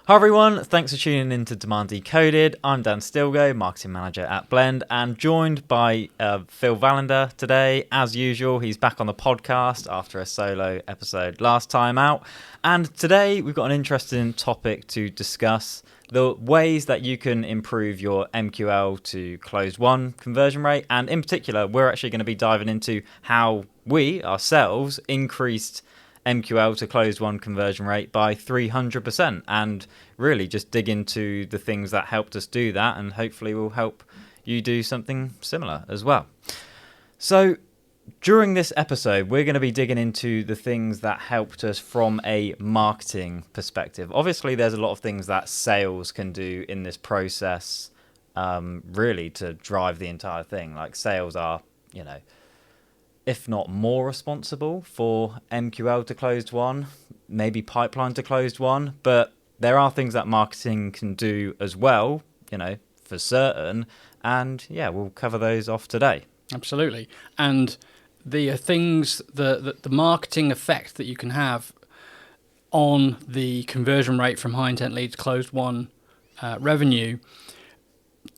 Hi everyone, thanks for tuning in to Demand Decoded. I'm Dan Stilgo, Marketing Manager at Blend, and joined by Phil Valander today. As usual, he's back on the podcast after a solo episode last time out. And today we've got an interesting topic to discuss: the ways that you can improve your MQL to closed won conversion rate. And in particular, we're actually going to be diving into how we ourselves increased MQL to closed won conversion rate by 300%, and really just dig into the things that helped us do that, and hopefully will help you do something similar as well. So during this episode, we're going to be digging into the things that helped us from a marketing perspective. Obviously, there's a lot of things that sales can do in this process, really to drive the entire thing. Like sales are, if not more responsible for MQL to closed won, maybe pipeline to closed won, but there are things that marketing can do as well, for certain, and we'll cover those off today. Absolutely. And the things, the marketing effect that you can have on the conversion rate from high intent leads closed won revenue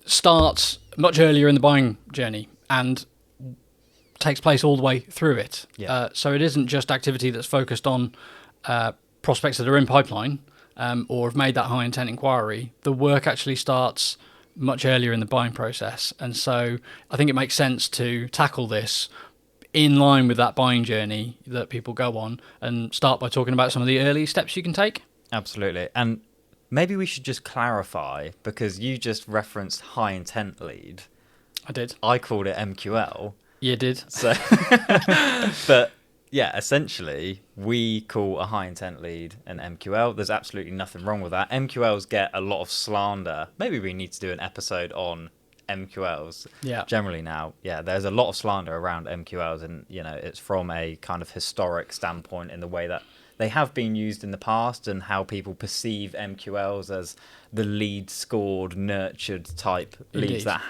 starts much earlier in the buying journey and takes place all the way through it. Yeah. So it isn't just activity that's focused on prospects that are in pipeline or have made that high intent inquiry. The work actually starts much earlier in the buying process. And so I think it makes sense to tackle this in line with that buying journey that people go on and start by talking about some of the early steps you can take. Absolutely. And maybe we should just clarify, because you just referenced high intent lead. I did. I called it MQL. You did. So, but yeah, essentially, we call a high intent lead an MQL. There's absolutely nothing wrong with that. MQLs get a lot of slander. Maybe we need to do an episode on MQLs. Yeah. Generally now, there's a lot of slander around MQLs, and it's from a kind of historic standpoint in the way that they have been used in the past and how people perceive MQLs as the lead scored, nurtured type Indeed. leads that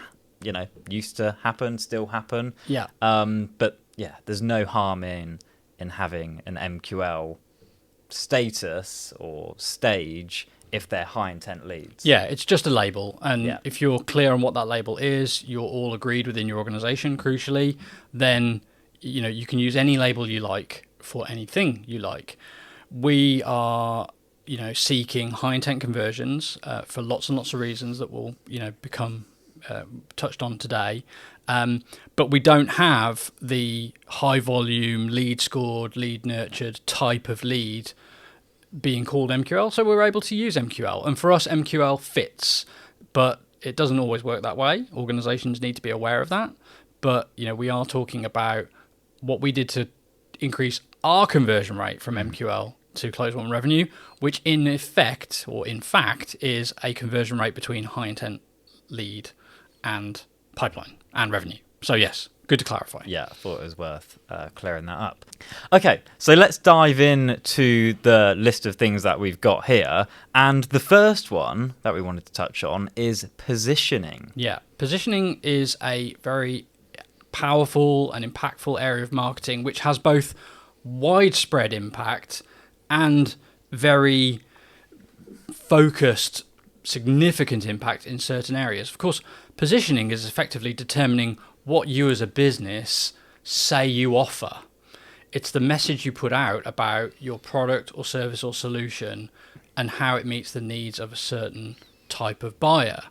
used to happen, still happen. Yeah. But there's no harm in having an MQL status or stage if they're high intent leads. Yeah, it's just a label. And if you're clear on what that label is, you're all agreed within your organization, crucially, then you can use any label you like for anything you like. We are seeking high intent conversions for lots and lots of reasons that will become touched on today, but we don't have the high volume lead scored, lead nurtured type of lead being called MQL, so we're able to use MQL, and for us MQL fits, but it doesn't always work that way. Organizations need to be aware of that, but we are talking about what we did to increase our conversion rate from MQL to closed won revenue, which in fact is a conversion rate between high intent lead and pipeline and revenue. So yes, good to clarify. Yeah, I thought it was worth clearing that up. Okay, so let's dive in to the list of things that we've got here. And the first one that we wanted to touch on is positioning. Yeah, positioning is a very powerful and impactful area of marketing, which has both widespread impact and very focused, significant impact in certain areas. Of course, positioning is effectively determining what you as a business say you offer. It's the message you put out about your product or service or solution and how it meets the needs of a certain type of buyer.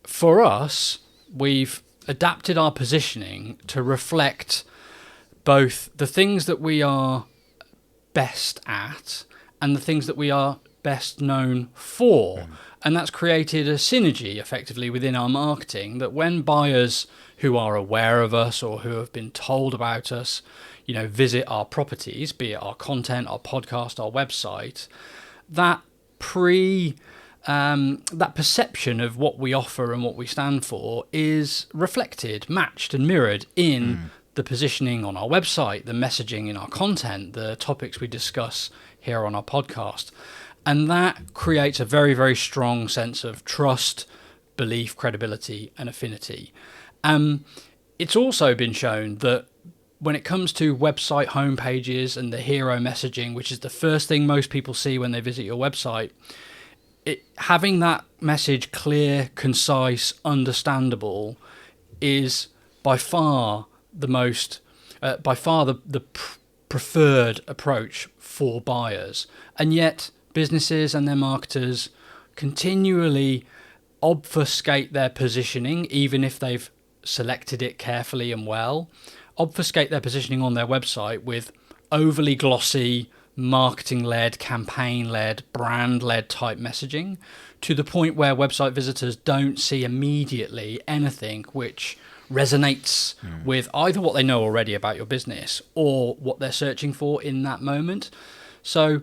For us, we've adapted our positioning to reflect both the things that we are best at and the things that we are best known for. And that's created a synergy effectively within our marketing, that when buyers who are aware of us or who have been told about us, visit our properties, be it our content, our podcast, our website, that perception of what we offer and what we stand for is reflected, matched and mirrored in the positioning on our website, the messaging in our content, the topics we discuss here on our podcast. And that creates a very, very strong sense of trust, belief, credibility, and affinity. It's also been shown that when it comes to website homepages and the hero messaging, which is the first thing most people see when they visit your website, having that message clear, concise, understandable is by far the most, preferred approach for buyers. And yet businesses and their marketers continually obfuscate their positioning, even if they've selected it carefully and well, obfuscate their positioning on their website with overly glossy, marketing-led, campaign-led, brand-led type messaging, to the point where website visitors don't see immediately anything which resonates with either what they know already about your business or what they're searching for in that moment. So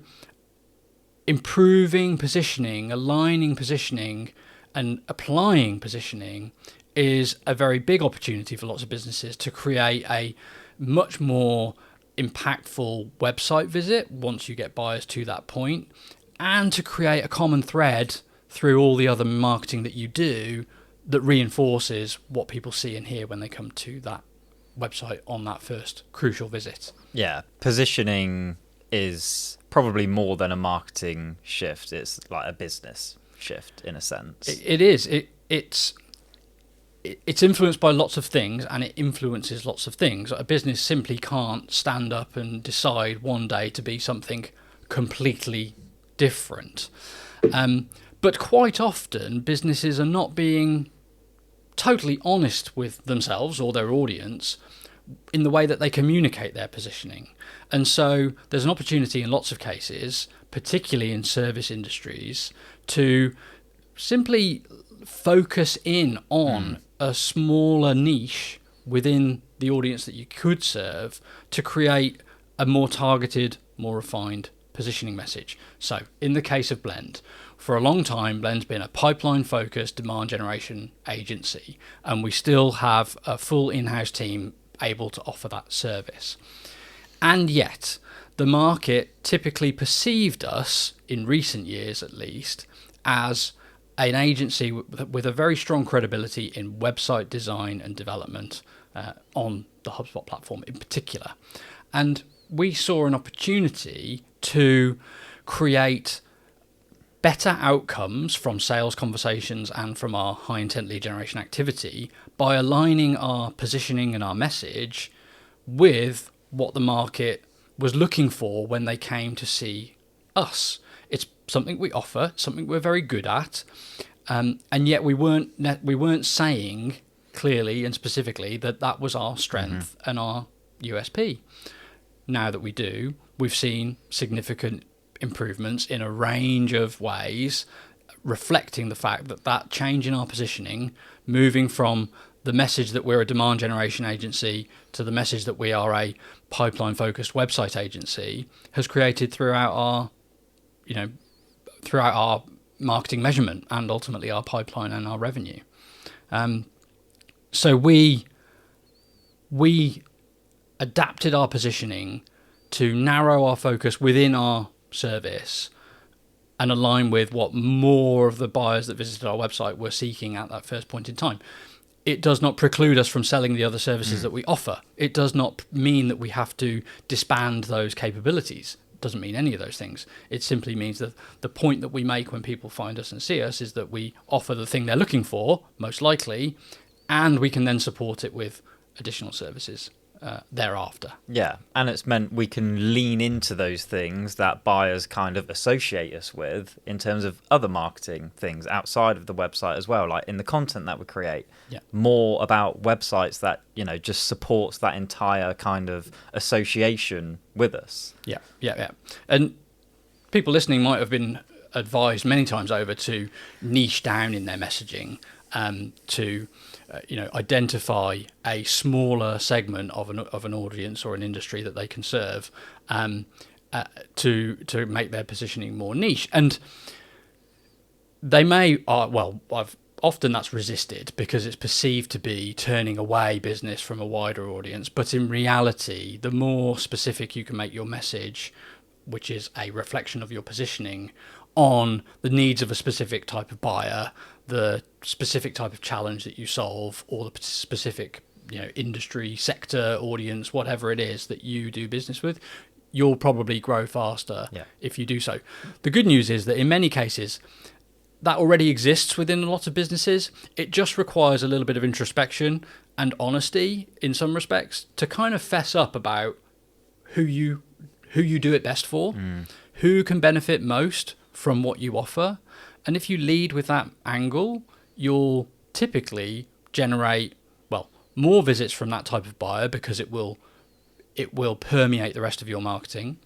improving positioning, aligning positioning, and applying positioning is a very big opportunity for lots of businesses to create a much more impactful website visit once you get buyers to that point, and to create a common thread through all the other marketing that you do that reinforces what people see and hear when they come to that website on that first crucial visit. Yeah, positioning is probably more than a marketing shift. It's like a business shift in a sense. It is. It's influenced by lots of things, and it influences lots of things. A business simply can't stand up and decide one day to be something completely different. But quite often, businesses are not being totally honest with themselves or their audience in the way that they communicate their positioning. And so there's an opportunity in lots of cases, particularly in service industries, to simply focus in on a smaller niche within the audience that you could serve to create a more targeted, more refined positioning message. So in the case of Blend, for a long time, Blend's been a pipeline-focused demand generation agency, and we still have a full in-house team able to offer that service. And yet, the market typically perceived us, in recent years at least, as an agency with a very strong credibility in website design and development on the HubSpot platform in particular. And we saw an opportunity to create better outcomes from sales conversations and from our high intent lead generation activity by aligning our positioning and our message with what the market was looking for when they came to see us. It's something we offer, something we're very good at, and yet we weren't saying clearly and specifically that was our strength and our USP. Now that we do, we've seen significant improvements in a range of ways, reflecting the fact that change in our positioning, moving from the message that we're a demand generation agency to the message that we are a pipeline focused website agency, has created throughout our marketing measurement and ultimately our pipeline and our revenue. So we adapted our positioning to narrow our focus within our service and align with what more of the buyers that visited our website were seeking at that first point in time. It does not preclude us from selling the other services that we offer. It does not mean that we have to disband those capabilities. It doesn't mean any of those things. It simply means that the point that we make when people find us and see us is that we offer the thing they're looking for, most likely, and we can then support it with additional services thereafter. Yeah, and it's meant we can lean into those things that buyers kind of associate us with in terms of other marketing things outside of the website as well, like in the content that we create. Yeah. More about websites that, just supports that entire kind of association with us. Yeah. And people listening might have been advised many times over to niche down in their messaging, to identify a smaller segment of an audience or an industry that they can serve, to make their positioning more niche. And they may, often that's resisted because it's perceived to be turning away business from a wider audience. But in reality, the more specific you can make your message, which is a reflection of your positioning on the needs of a specific type of buyer, the specific type of challenge that you solve, or the specific industry, sector, audience, whatever it is that you do business with, you'll probably grow faster if you do so. The good news is that in many cases, that already exists within a lot of businesses. It just requires a little bit of introspection and honesty in some respects to kind of fess up about who you do it best for, who can benefit most from what you offer. And if you lead with that angle, you'll typically generate, well, more visits from that type of buyer because it will permeate the rest of your marketing.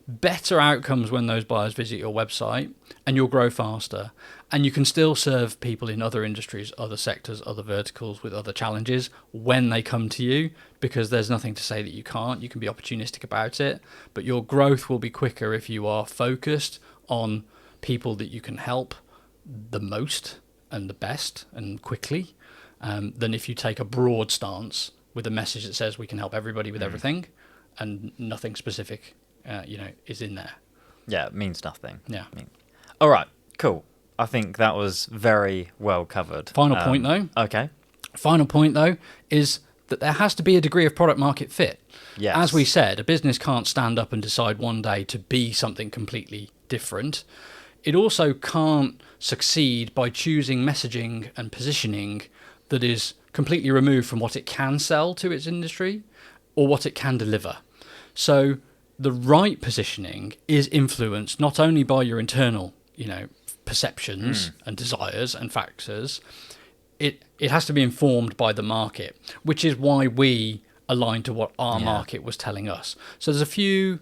Better outcomes when those buyers visit your website, and you'll grow faster. And you can still serve people in other industries, other sectors, other verticals with other challenges when they come to you, because there's nothing to say that you can't. You can be opportunistic about it, but your growth will be quicker if you are focused on people that you can help the most and the best and quickly, than if you take a broad stance with a message that says we can help everybody with everything and nothing specific is in there. Yeah, it means nothing. Yeah. All right, cool. I think that was very well covered. Final point, though. Okay. Final point, though, is that there has to be a degree of product market fit. Yes. As we said, a business can't stand up and decide one day to be something completely different. It also can't succeed by choosing messaging and positioning that is completely removed from what it can sell to its industry or what it can deliver. So the right positioning is influenced not only by your internal, perceptions and desires and factors. It has to be informed by the market, which is why we align to what our market was telling us. So there's a few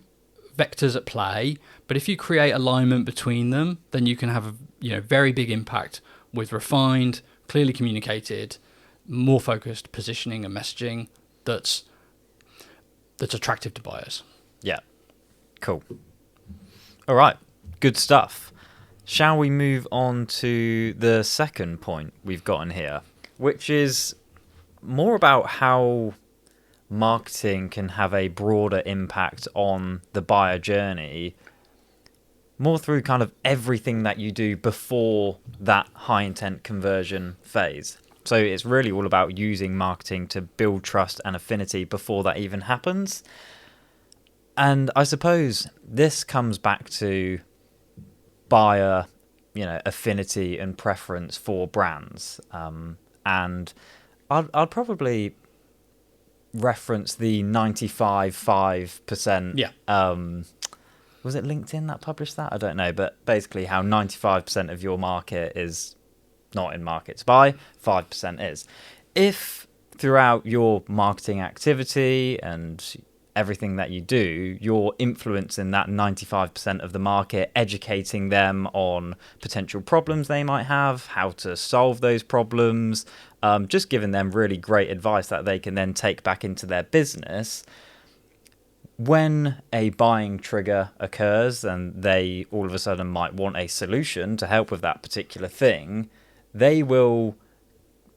vectors at play, but if you create alignment between them, then you can have a very big impact with refined, clearly communicated, more focused positioning and messaging that's attractive to buyers. Yeah. Cool. All right. Good stuff. Shall we move on to the second point we've got in here, which is more about how marketing can have a broader impact on the buyer journey, more through kind of everything that you do before that high intent conversion phase. So it's really all about using marketing to build trust and affinity before that even happens. And I suppose this comes back to buyer, affinity and preference for brands. And I'd probably reference the 95.5%. Yeah. Was it LinkedIn that published that? I don't know. But basically how 95% of your market is not in market to buy, 5% is. If throughout your marketing activity and everything that you do, you're influencing that 95% of the market, educating them on potential problems they might have, how to solve those problems, just giving them really great advice that they can then take back into their business. When a buying trigger occurs and they all of a sudden might want a solution to help with that particular thing, they will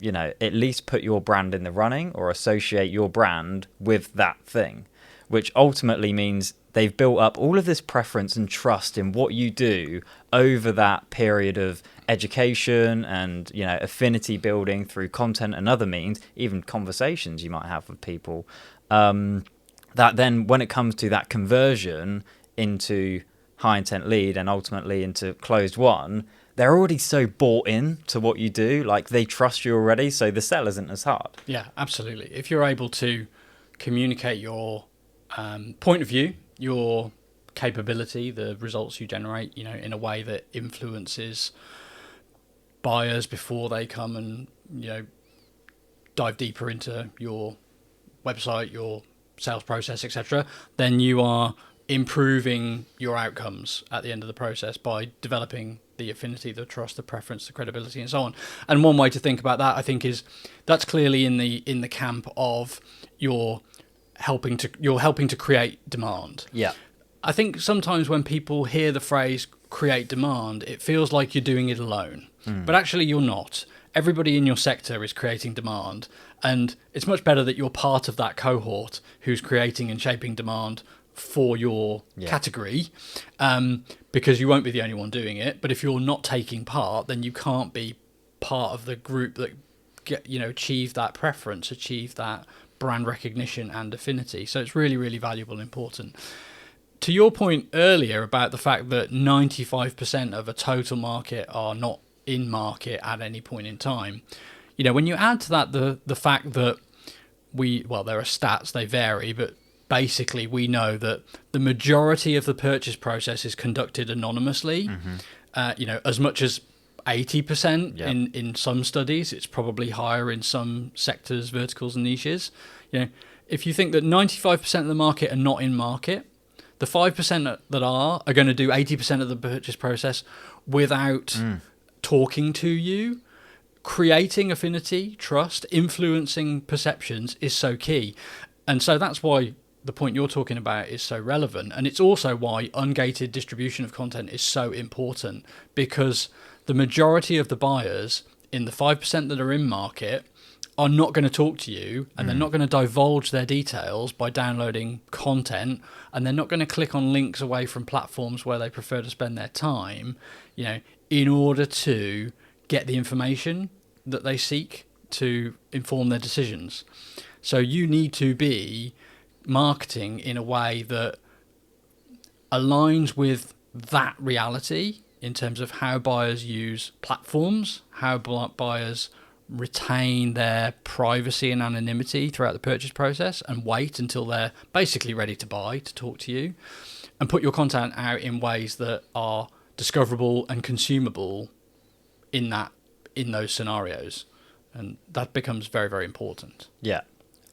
at least put your brand in the running or associate your brand with that thing, which ultimately means they've built up all of this preference and trust in what you do over that period of education and, affinity building through content and other means, even conversations you might have with people, that then when it comes to that conversion into high intent lead and ultimately into closed one, they're already so bought in to what you do, like they trust you already, so the sell isn't as hard. Yeah, absolutely. If you're able to communicate your point of view, your capability, the results you generate, in a way that influences buyers before they come and, dive deeper into your website, your sales process, etc., then you are improving your outcomes at the end of the process by developing the affinity, the trust, the preference, the credibility, and so on. And one way to think about that, I think, is that's clearly in the camp of you're helping to create demand. Yeah. I think sometimes when people hear the phrase create demand, it feels like you're doing it alone. But actually you're not. Everybody in your sector is creating demand, and it's much better that you're part of that cohort who's creating and shaping demand for your category, because you won't be the only one doing it. But if you're not taking part, then you can't be part of the group that achieve that preference, achieve that brand recognition and affinity. So it's really, really valuable and important. To your point earlier about the fact that 95% of a total market are not in market at any point in time. When you add to that the fact that there are stats, they vary, but basically we know that the majority of the purchase process is conducted anonymously. As much as 80% in some studies. It's probably higher in some sectors, verticals, and niches. If you think that 95% of the market are not in market, the 5% that are going to do 80% of the purchase process without talking to you. Creating affinity, trust, influencing perceptions is so key. And so that's why the point you're talking about is so relevant. And it's also why ungated distribution of content is so important, because the majority of the buyers in the 5% that are in market are not going to talk to you, and they're not going to divulge their details by downloading content, and they're not going to click on links away from platforms where they prefer to spend their time, in order to get the information that they seek to inform their decisions. So you need to be marketing in a way that aligns with that reality in terms of how buyers use platforms, how buyers retain their privacy and anonymity throughout the purchase process and wait until they're basically ready to buy, to talk to you, and put your content out in ways that are discoverable and consumable in those scenarios. And that becomes very, very important. Yeah.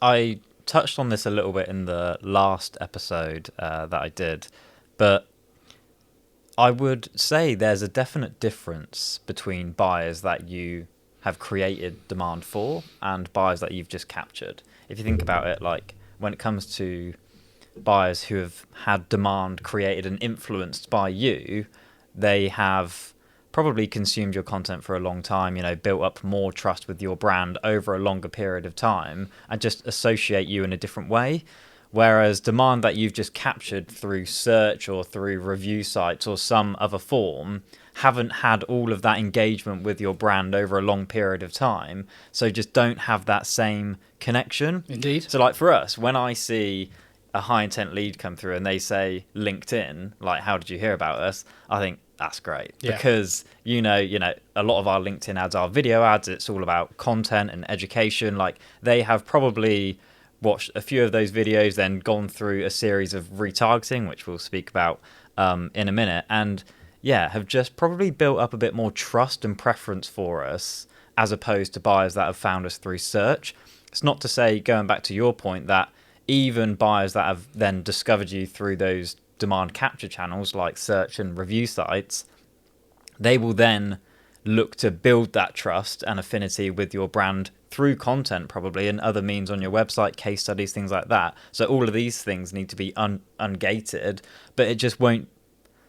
I touched on this a little bit in the last episode that I did, but I would say there's a definite difference between buyers that you have created demand for and buyers that you've just captured. If you think about it, like when it comes to buyers who have had demand created and influenced by you, they have probably consumed your content for a long time, built up more trust with your brand over a longer period of time and just associate you in a different way. Whereas demand that you've just captured through search or through review sites or some other form haven't had all of that engagement with your brand over a long period of time, so just don't have that same connection. Indeed. So like for us, when I see a high intent lead come through and they say LinkedIn, like, how did you hear about us? I think that's great, because a lot of our LinkedIn ads are video ads. It's all about content and education. Like, they have probably watched a few of those videos, then gone through a series of retargeting, which we'll speak about in a minute, and have just probably built up a bit more trust and preference for us, as opposed to buyers that have found us through search. It's not to say, going back to your point, that even buyers that have then discovered you through those demand capture channels like search and review sites, they will then look to build that trust and affinity with your brand through content, probably, and other means on your website, case studies, things like that. So all of these things need to be ungated, but it just won't,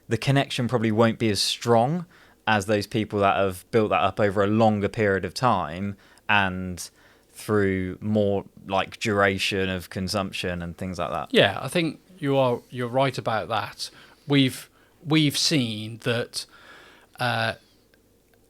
the connection probably won't be as strong as those people that have built that up over a longer period of time and through more like duration of consumption and things like that. Yeah, I think you're right about that. We've seen that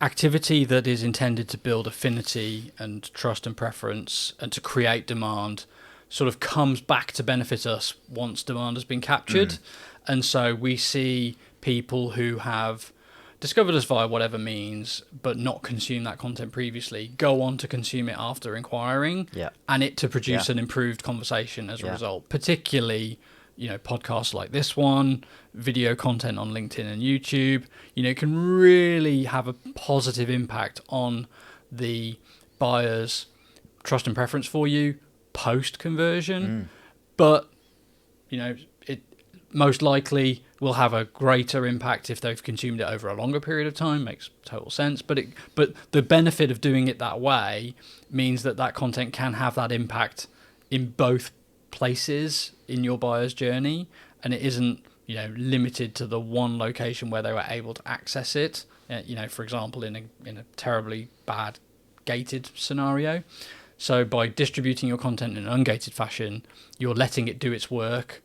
activity that is intended to build affinity and trust and preference and to create demand sort of comes back to benefit us once demand has been captured. And so we see people who have discovered us via whatever means but not consumed that content previously go on to consume it after inquiring, and it to produce an improved conversation as a result, particularly podcasts like this one, video content on LinkedIn and YouTube. It can really have a positive impact on the buyer's trust and preference for you post conversion. But it most likely will have a greater impact if they've consumed it over a longer period of time. Makes total sense. But the benefit of doing it that way means that content can have that impact in both places in your buyer's journey, and it isn't limited to the one location where they were able to access it. For example, in a terribly bad gated scenario. So by distributing your content in an ungated fashion, you're letting it do its work,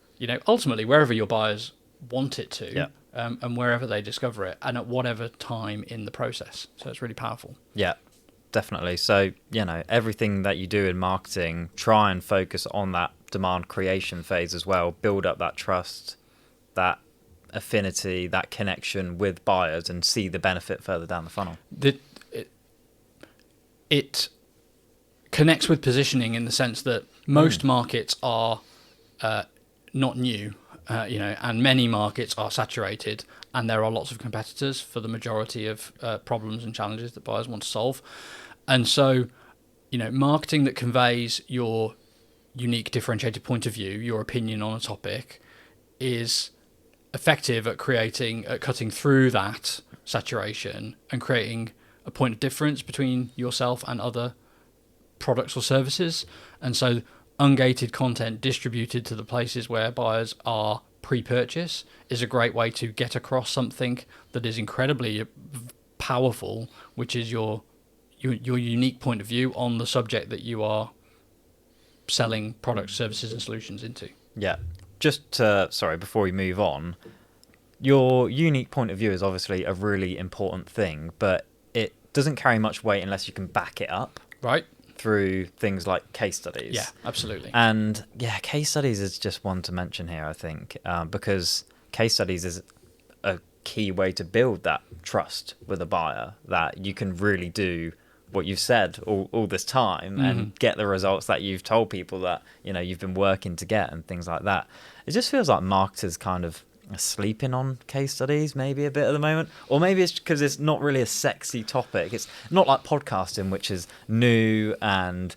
ultimately wherever your buyers want it to, and wherever they discover it, and at whatever time in the process. So it's really powerful. Yeah, definitely. So, everything that you do in marketing, try and focus on that demand creation phase as well. Build up that trust, that affinity, that connection with buyers and see the benefit further down the funnel. It connects with positioning in the sense that most markets are not new, and many markets are saturated, and there are lots of competitors for the majority of problems and challenges that buyers want to solve. And so, marketing that conveys your unique differentiated point of view, your opinion on a topic, is effective at cutting through that saturation and creating a point of difference between yourself and other products or services. And so ungated content distributed to the places where buyers are pre-purchase is a great way to get across something that is incredibly powerful, which is your unique point of view on the subject that you are selling products, services and solutions into. Yeah. Before we move on, your unique point of view is obviously a really important thing, but it doesn't carry much weight unless you can back it up. Right. Through things like case studies. Yeah, absolutely. And yeah, case studies is just one to mention here, I think, because case studies is a key way to build that trust with a buyer, that you can really do what you've said all this time and get the results that you've told people that you've been working to get and things like that. It just feels like marketers kind of are sleeping on case studies maybe a bit at the moment, or maybe it's because it's not really a sexy topic. It's not like podcasting, which is new and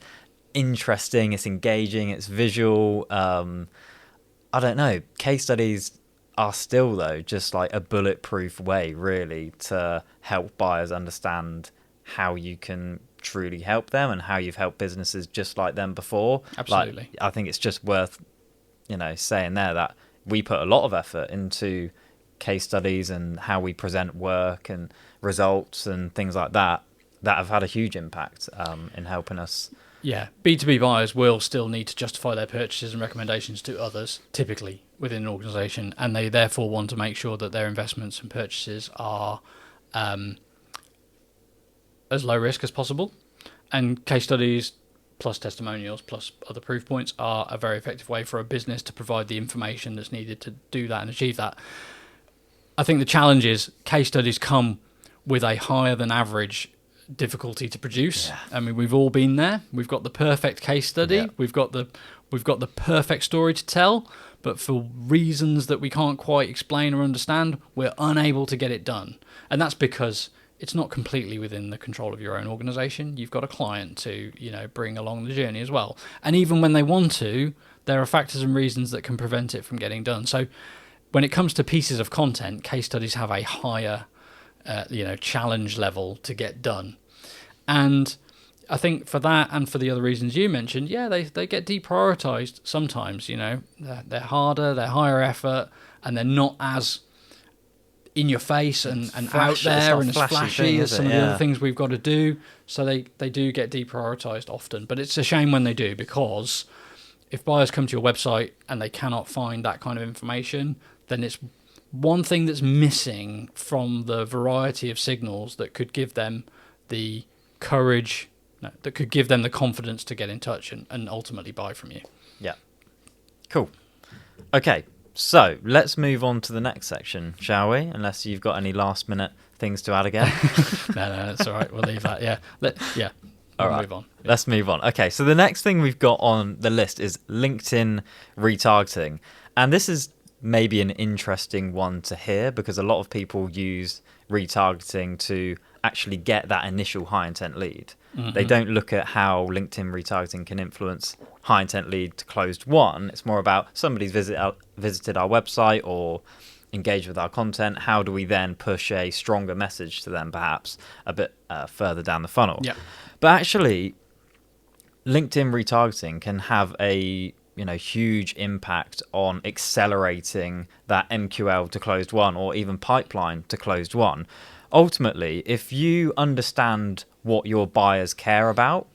interesting, it's engaging, it's visual. I don't know, case studies are still though just like a bulletproof way really to help buyers understand how you can truly help them and how you've helped businesses just like them before. Absolutely. I think it's just worth saying there that we put a lot of effort into case studies and how we present work and results and things like that have had a huge impact in helping us. Yeah, B2B buyers will still need to justify their purchases and recommendations to others, typically within an organisation, and they therefore want to make sure that their investments and purchases are as low risk as possible. And case studies plus testimonials plus other proof points are a very effective way for a business to provide the information that's needed to do that and achieve that. I think the challenge is case studies come with a higher than average difficulty to produce. Yeah. I mean, we've all been there. We've got the perfect case study. Yeah. We've got the perfect story to tell, but for reasons that we can't quite explain or understand, we're unable to get it done. And that's because it's not completely within the control of your own organisation. You've got a client to, bring along the journey as well. And even when they want to, there are factors and reasons that can prevent it from getting done. So when it comes to pieces of content, case studies have a higher, challenge level to get done. And I think for that and for the other reasons you mentioned, they get deprioritized sometimes. They're harder, they're higher effort, and they're not as in your face and out there and as flashy as some of the other things we've got to do. So they do get deprioritized often. But it's a shame when they do, because if buyers come to your website and they cannot find that kind of information, then it's one thing that's missing from the variety of signals that could give them the courage, that could give them the confidence to get in touch and ultimately buy from you. Yeah. Cool. Okay. So let's move on to the next section, shall we? Unless you've got any last minute things to add again. No, that's all right. We'll leave that. Yeah. All right. Move on. Yeah. Let's move on. Okay. So the next thing we've got on the list is LinkedIn retargeting. And this is maybe an interesting one to hear because a lot of people use retargeting to actually get that initial high intent lead. Mm-hmm. They don't look at how LinkedIn retargeting can influence high intent lead to closed won. It's more about somebody's visited our website or engaged with our content. How do we then push a stronger message to them, perhaps a bit further down the funnel? Yeah. But actually, LinkedIn retargeting can have a huge impact on accelerating that MQL to closed won or even pipeline to closed won. Ultimately, if you understand what your buyers care about,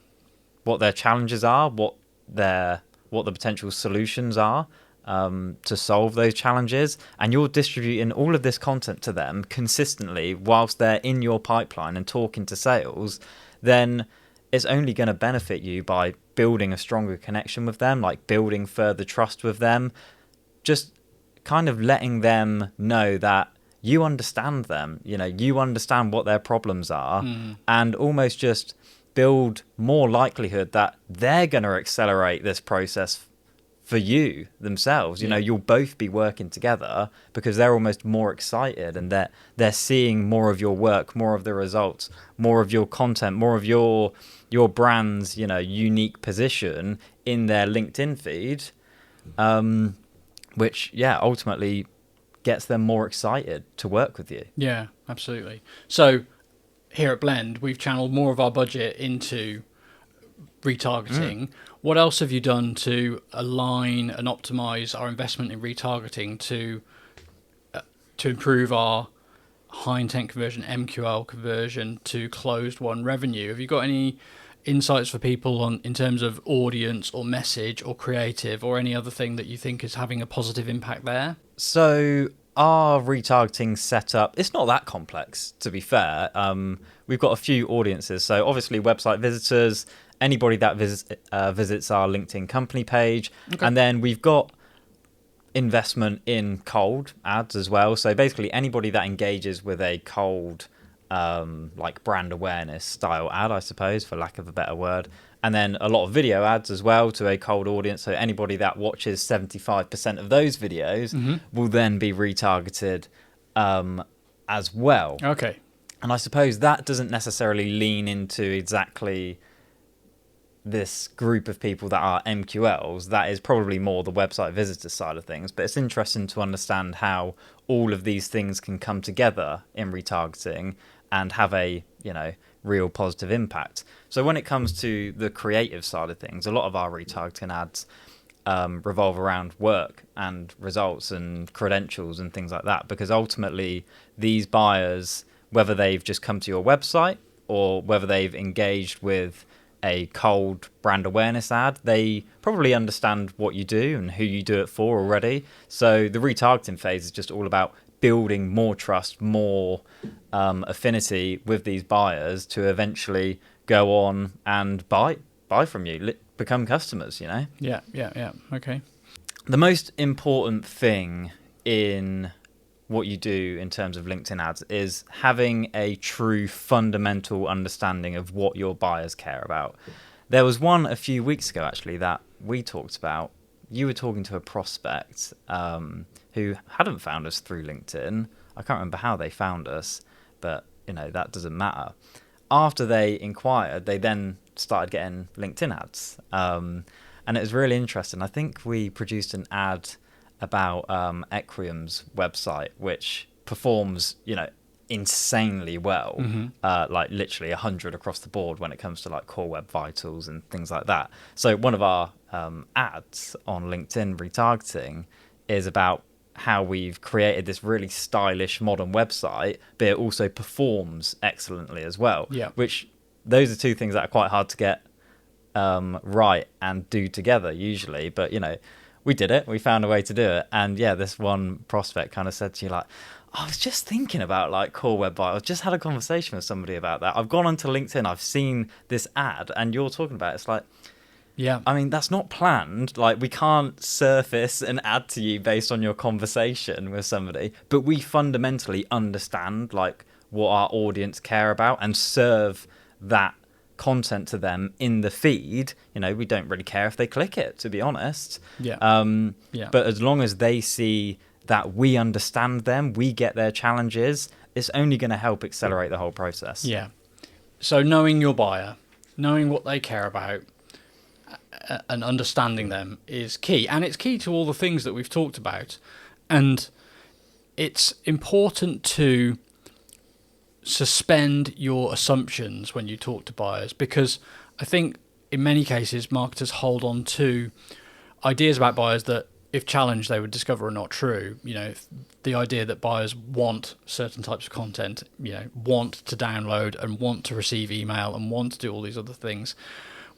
what their challenges are, what the potential solutions are to solve those challenges, and you're distributing all of this content to them consistently whilst they're in your pipeline and talking to sales, then it's only going to benefit you by building a stronger connection with them, like building further trust with them. Just kind of letting them know that you understand them, you understand what their problems are, and almost just build more likelihood that they're going to accelerate this process for you themselves. You'll both be working together because they're almost more excited, and they're seeing more of your work, more of the results, more of your content, more of your brand's unique position in their LinkedIn feed, which ultimately gets them more excited to work with you. Yeah, absolutely. So here at Blend, we've channeled more of our budget into retargeting. What else have you done to align and optimize our investment in retargeting to improve our high intent conversion, MQL conversion, to closed won revenue? Have you got any insights for people in terms of audience or message or creative or any other thing that you think is having a positive impact there? So our retargeting setup, it's not that complex, to be fair. We've got a few audiences. So obviously website visitors, anybody that visits our LinkedIn company page. Okay. And then we've got investment in cold ads as well. So basically anybody that engages with a cold like brand awareness style ad, I suppose, for lack of a better word. And then a lot of video ads as well to a cold audience. So anybody that watches 75% of those videos will then be retargeted as well. Okay. And I suppose that doesn't necessarily lean into exactly this group of people that are MQLs. That is probably more the website visitor side of things. But it's interesting to understand how all of these things can come together in retargeting and have a real positive impact. So when it comes to the creative side of things, a lot of our retargeting ads revolve around work and results and credentials and things like that, because ultimately these buyers, whether they've just come to your website or whether they've engaged with a cold brand awareness ad, they probably understand what you do and who you do it for already. So the retargeting phase is just all about building more trust, more affinity with these buyers to eventually go on and buy from you, become customers, Yeah. Okay. The most important thing in what you do in terms of LinkedIn ads is having a true fundamental understanding of what your buyers care about. There was one a few weeks ago, actually, that we talked about. You were talking to a prospect who hadn't found us through LinkedIn. I can't remember how they found us, but that doesn't matter. After they inquired, they then started getting LinkedIn ads, and it was really interesting. I think we produced an ad about Equium's website, which performs insanely well, like literally 100 across the board when it comes to like core web vitals and things like that. So one of our ads on LinkedIn retargeting is about how we've created this really stylish modern website, but it also performs excellently as well. Yeah. Which those are two things that are quite hard to get right and do together usually. But we did it. We found a way to do it. And this one prospect kind of said to you like, I was just thinking about like core web vitals. I just had a conversation with somebody about that. I've gone onto LinkedIn. I've seen this ad, and you're talking about it. It's like, yeah, I mean, that's not planned. Like, we can't surface an ad to you based on your conversation with somebody, but we fundamentally understand like what our audience care about and serve that content to them in the feed. We don't really care if they click it, to be honest. But as long as they see that we understand them, we get their challenges, it's only going to help accelerate the whole process. Yeah. So knowing your buyer, knowing what they care about, and understanding them is key. And it's key to all the things that we've talked about. And it's important to suspend your assumptions when you talk to buyers, because I think in many cases marketers hold on to ideas about buyers that, if challenged, they would discover are not true. The idea that buyers want certain types of content, want to download and want to receive email and want to do all these other things,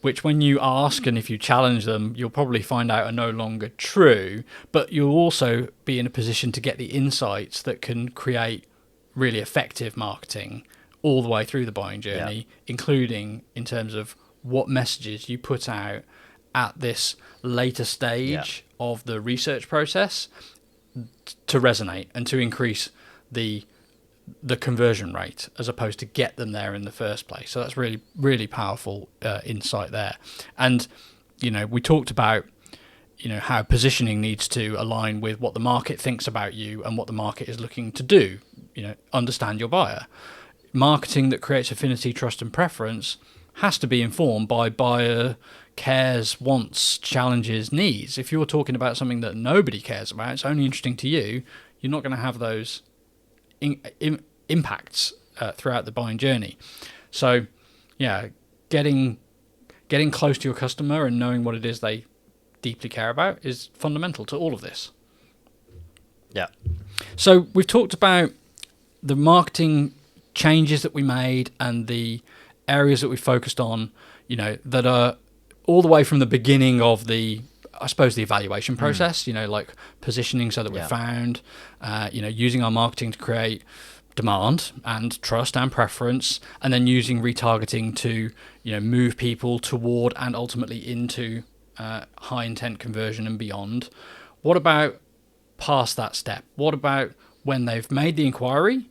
which when you ask and if you challenge them, you'll probably find out are no longer true, but you'll also be in a position to get the insights that can create really effective marketing all the way through the buying journey, including in terms of what messages you put out at this later stage of the research process. to resonate and to increase the conversion rate as opposed to get them there in the first place. So that's really, really powerful insight there. And, we talked about, how positioning needs to align with what the market thinks about you and what the market is looking to do. Understand your buyer. Marketing that creates affinity, trust, and preference has to be informed by buyer cares, wants, challenges, needs. If you're talking about something that nobody cares about, it's only interesting to you, you're not going to have those impacts throughout the buying journey. So, getting close to your customer and knowing what it is they deeply care about is fundamental to all of this. Yeah. So we've talked about the marketing changes that we made and the areas that we focused on, that are all the way from the beginning of the evaluation process, like positioning so that we're found, using our marketing to create demand and trust and preference, and then using retargeting to, move people toward and ultimately into high intent conversion and beyond. What about past that step? What about when they've made the inquiry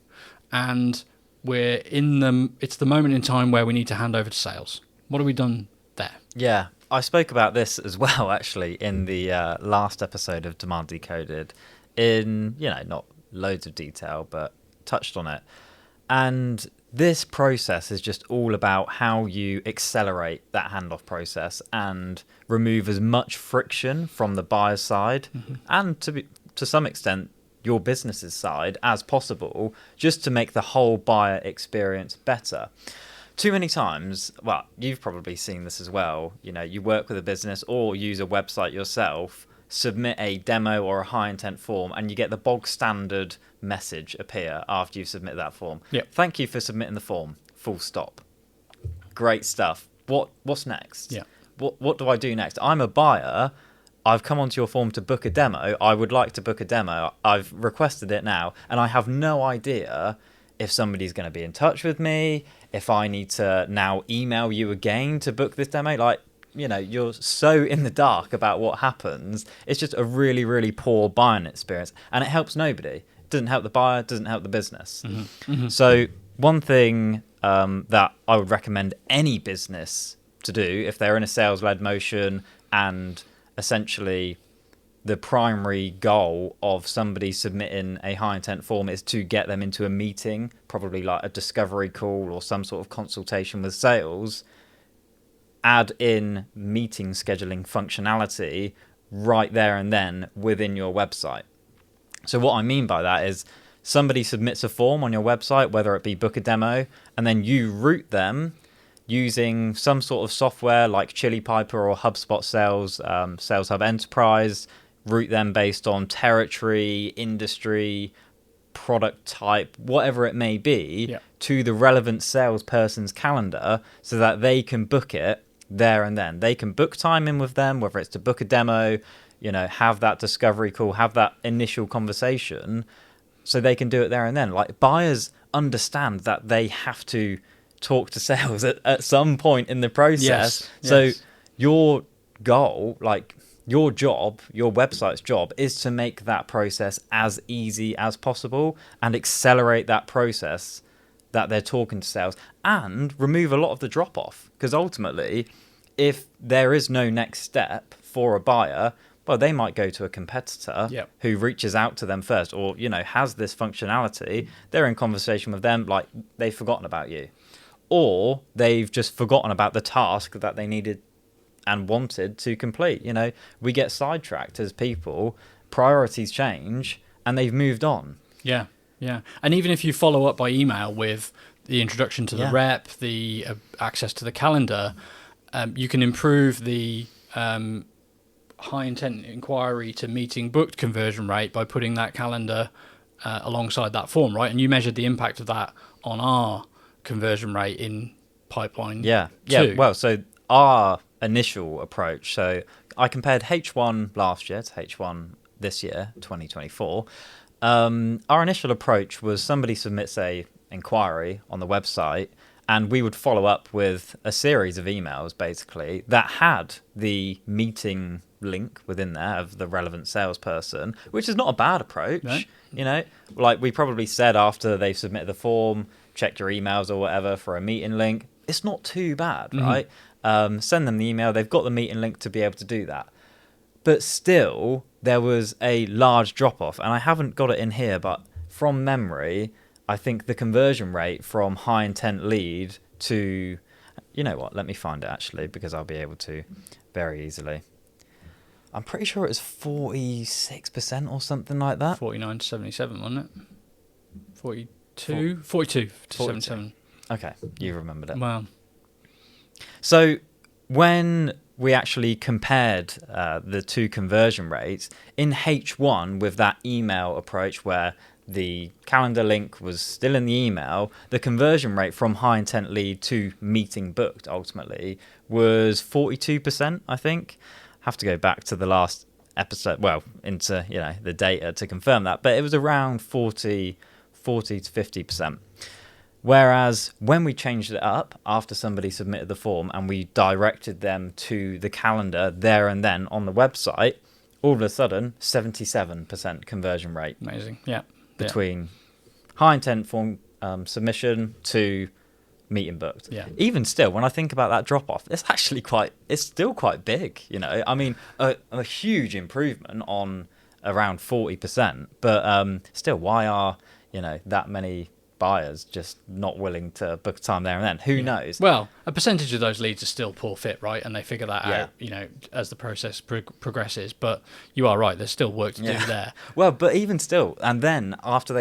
and it's the moment in time where we need to hand over to sales? What have we done there? Yeah, I spoke about this as well, actually, in the last episode of Demand Decoded in, not loads of detail, but touched on it. And this process is just all about how you accelerate that handoff process and remove as much friction from the buyer's side and to some extent your business's side as possible, just to make the whole buyer experience better. Too many times, well, you've probably seen this as well, you work with a business or use a website yourself, submit a demo or a high intent form, and you get the bog standard message appear after you've submitted that form. Yep. Thank you for submitting the form. Full stop. Great stuff. What's next? Yeah. What do I do next? I'm a buyer. I've come onto your form to book a demo. I would like to book a demo. I've requested it now, and I have no idea if somebody's going to be in touch with me, if I need to now email you again to book this demo. You're so in the dark about what happens. It's just a really, really poor buying experience, and it helps nobody. It doesn't help the buyer, doesn't help the business. So one thing that I would recommend any business to do if they're in a sales-led motion, and essentially the primary goal of somebody submitting a high intent form is to get them into a meeting, probably like a discovery call or some sort of consultation with sales, add in meeting scheduling functionality right there and then within your website. So what I mean by that is somebody submits a form on your website, whether it be book a demo, and then you route them using some sort of software like Chili Piper or HubSpot Sales, Sales Hub Enterprise, route them based on territory, industry, product type, whatever it may be, to the relevant salesperson's calendar so that they can book it there and then. They can book time in with them, whether it's to book a demo, have that discovery call, have that initial conversation, so they can do it there and then. Like, buyers understand that they have to talk to sales at some point in the process. So your goal, like your job, your website's job, is to make that process as easy as possible and accelerate that process that they're talking to sales, and remove a lot of the drop off. Because ultimately, if there is no next step for a buyer, well, they might go to a competitor who reaches out to them first, or has this functionality. They're in conversation with them, like they've forgotten about you, or they've just forgotten about the task that they needed and wanted to complete. We get sidetracked as people, priorities change, and they've moved on. Yeah. And even if you follow up by email with the introduction to the rep, the access to the calendar, you can improve the high intent inquiry to meeting booked conversion rate by putting that calendar alongside that form, right? And you measured the impact of that on our conversion rate in pipeline. Yeah. Well, so our initial approach, so I compared H1 last year to H1 this year, 2024. Our initial approach was somebody submits a inquiry on the website, And we would follow up with a series of emails, basically, that had the meeting link within there of the relevant salesperson, which is not a bad approach. No. You know, like we probably said after they've submitted the form, checked your emails or whatever for a meeting link. It's not too bad, right? Send them the email. They've got the meeting link to be able to do that. But still, there was a large drop-off. And I haven't got it in here, but from memory, I think the conversion rate from high intent lead to, you know what, let me find it actually, because I'll be able to very easily. I'm pretty sure it was 46% or something like that. 49 to 77, wasn't it? 42 to 77. Okay, you remembered it. Wow. So when we actually compared the two conversion rates in H1 with that email approach where the calendar link was still in the email, the conversion rate from high intent lead to meeting booked ultimately was 42%, I think. Have to go back to the last episode, well, into, you know, the data to confirm that, but it was around 40 to 50%. Whereas when we changed it up after somebody submitted the form and we directed them to the calendar there and then on the website, all of a sudden 77% conversion rate. Amazing. Yeah. Between high intent form submission to meeting booked. Yeah. Even still, when I think about that drop off, it's still quite big, you know. I mean, a huge improvement on around 40%, but still, why are, you know, that many buyers just not willing to book time there and then? Who knows? Well, a percentage of those leads are still poor fit, right? And they figure that out, you know, as the process progresses. But you are right, there's still work to do there. Well, but even still, and then after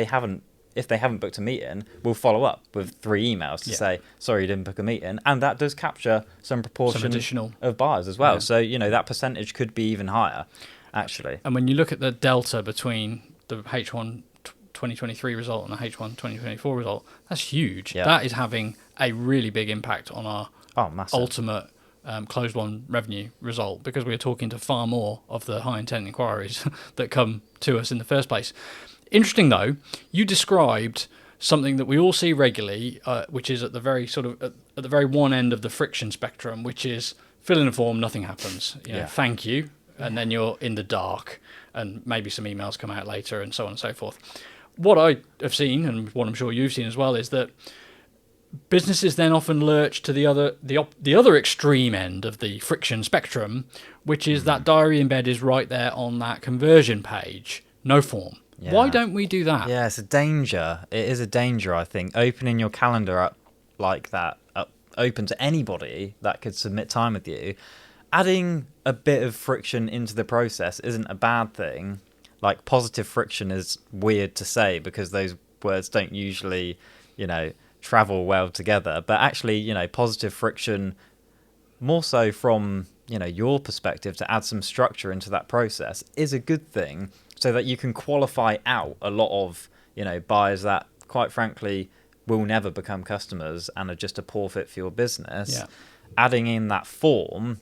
if they haven't booked a meeting, we'll follow up with 3 emails to say, sorry, you didn't book a meeting. And that does capture some proportion additional of buyers as well. Yeah. So, you know, that percentage could be even higher, actually. And when you look at the delta between the H1 2023 result and the H1 2024 result, that's huge. Yeah. That is having a really big impact on our ultimate closed won revenue result, because we are talking to far more of the high intent inquiries that come to us in the first place. Interesting though, you described something that we all see regularly, which is at the very at the very one end of the friction spectrum, which is fill in a form, nothing happens. You know, thank you, and then you're in the dark, and maybe some emails come out later, and so on and so forth. What I have seen, and what I'm sure you've seen as well, is that businesses then often lurch to the other extreme end of the friction spectrum, which is that diary embed is right there on that conversion page, no form. Yeah. Why don't we do that? Yeah, it's a danger. It is a danger, I think. Opening your calendar up like that, open to anybody that could submit time with you, adding a bit of friction into the process isn't a bad thing. Like, positive friction is weird to say because those words don't usually, you know, travel well together. But actually, you know, positive friction, more so from, you know, your perspective, to add some structure into that process is a good thing, so that you can qualify out a lot of, you know, buyers that, quite frankly, will never become customers and are just a poor fit for your business. Yeah. Adding in that form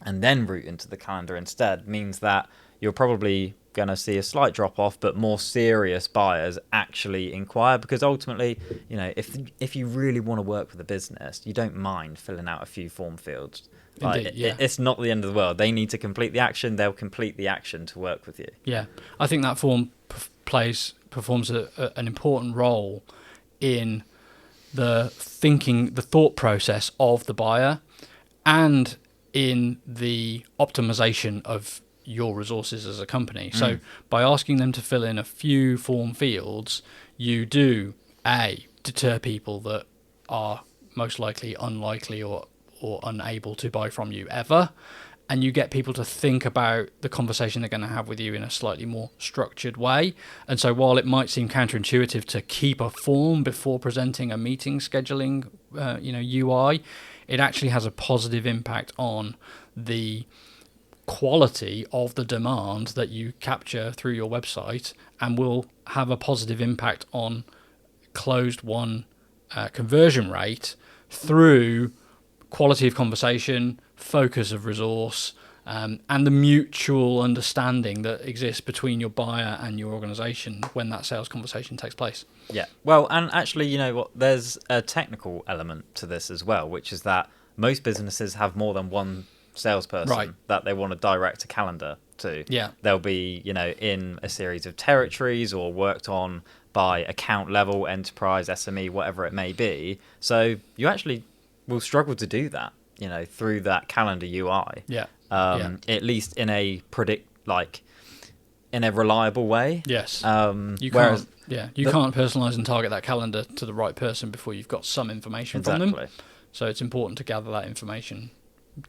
and then route into the calendar instead means that you're probably going to see a slight drop off, but more serious buyers actually inquire, because ultimately, you know, if you really want to work with a business, you don't mind filling out a few form fields. Like, it's not the end of the world. They need to complete the action. They'll complete the action to work with you. Yeah, I think that form performs an important role in the thought process of the buyer, and in the optimization of your resources as a company. So by asking them to fill in a few form fields, you do deter people that are most likely unlikely or unable to buy from you ever, and you get people to think about the conversation they're going to have with you in a slightly more structured way. And so while it might seem counterintuitive to keep a form before presenting a meeting scheduling UI, it actually has a positive impact on the quality of the demand that you capture through your website, and will have a positive impact on closed won conversion rate through quality of conversation, focus of resource, and the mutual understanding that exists between your buyer and your organization when that sales conversation takes place. Yeah. Well, and actually, you know what? There's a technical element to this as well, which is that most businesses have more than one salesperson that they want to direct a calendar to. Yeah. They'll be, you know, in a series of territories or worked on by account level, enterprise, SME, whatever it may be. So you actually will struggle to do that, you know, through that calendar UI. Yeah. At least in a in a reliable way. Yes. You whereas can't. You can't personalize and target that calendar to the right person before you've got some information from them. So it's important to gather that information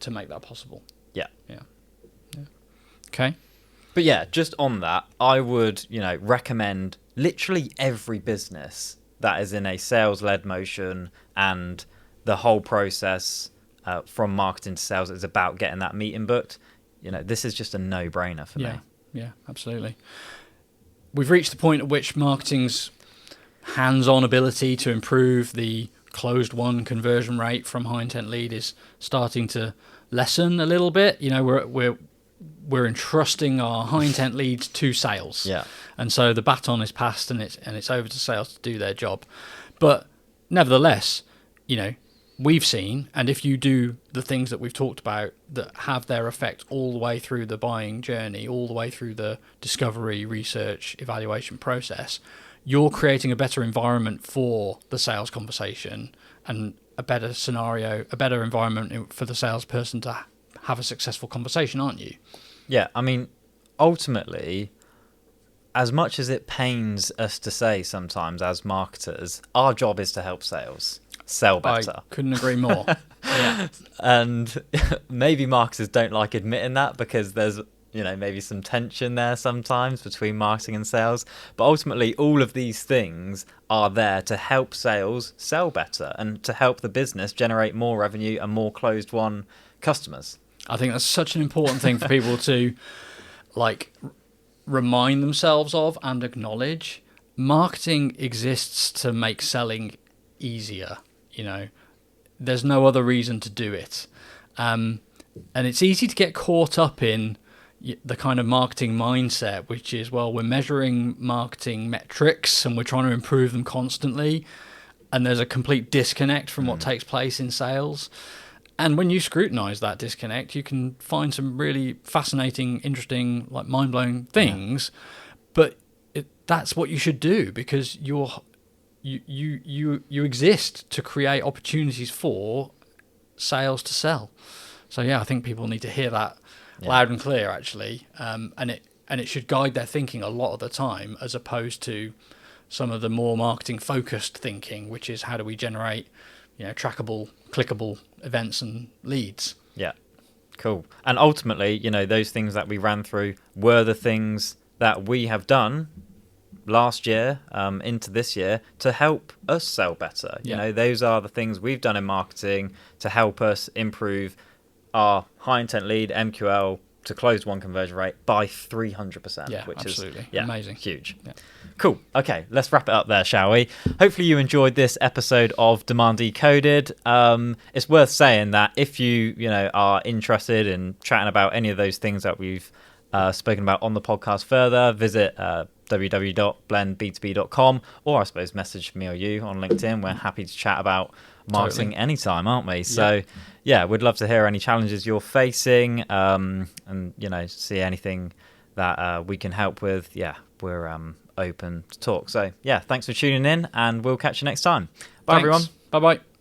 to make that possible. Yeah. Okay. But yeah, just on that, I would, you know, recommend literally every business that is in a sales-led motion, and the whole process from marketing to sales is about getting that meeting booked. You know, this is just a no-brainer for me. Yeah, absolutely. We've reached the point at which marketing's hands-on ability to improve the closed-won conversion rate from high-intent lead is starting to lessen a little bit. You know, we're entrusting our high-intent leads to sales. Yeah. And so the baton is passed, and it's over to sales to do their job. But nevertheless, you know, we've seen, and if you do the things that we've talked about that have their effect all the way through the buying journey, all the way through the discovery, research, evaluation process, you're creating a better environment for the sales conversation and a better scenario, a better environment for the salesperson to have a successful conversation, aren't you? Yeah, I mean, ultimately, as much as it pains us to say sometimes as marketers, our job is to help sales sell better. I couldn't agree more. Yeah. And maybe marketers don't like admitting that because there's, you know, maybe some tension there sometimes between marketing and sales. But ultimately, all of these things are there to help sales sell better and to help the business generate more revenue and more closed-won customers. I think that's such an important thing for people to remind themselves of and acknowledge. Marketing exists to make selling easier. You know, there's no other reason to do it. And it's easy to get caught up in the kind of marketing mindset, which is, well, we're measuring marketing metrics and we're trying to improve them constantly. And there's a complete disconnect from what takes place in sales. And when you scrutinize that disconnect, you can find some really fascinating, interesting, like mind-blowing things. Yeah. But that's what you should do, because you exist to create opportunities for sales to sell. So yeah, I think people need to hear that loud and clear, actually, and it should guide their thinking a lot of the time, as opposed to some of the more marketing focused thinking, which is how do we generate, you know, trackable, clickable events and leads. Yeah, cool. And ultimately, you know, those things that we ran through were the things that we have done last year into this year to help us sell better. You know, those are the things we've done in marketing to help us improve our high intent lead MQL to closed won conversion rate by 300%, which absolutely. is amazing, huge. Cool. Okay, let's wrap it up there, shall we? Hopefully you enjoyed this episode of Demand Decoded. It's worth saying that if you are interested in chatting about any of those things that we've spoken about on the podcast further, visit www.blendb2b.com, or I suppose message me or you on LinkedIn. We're happy to chat about marketing anytime, aren't we? So yeah, we'd love to hear any challenges you're facing, and see anything that we can help with. Yeah, we're open to talk. So yeah, thanks for tuning in, and we'll catch you next time. Bye, everyone. Bye bye.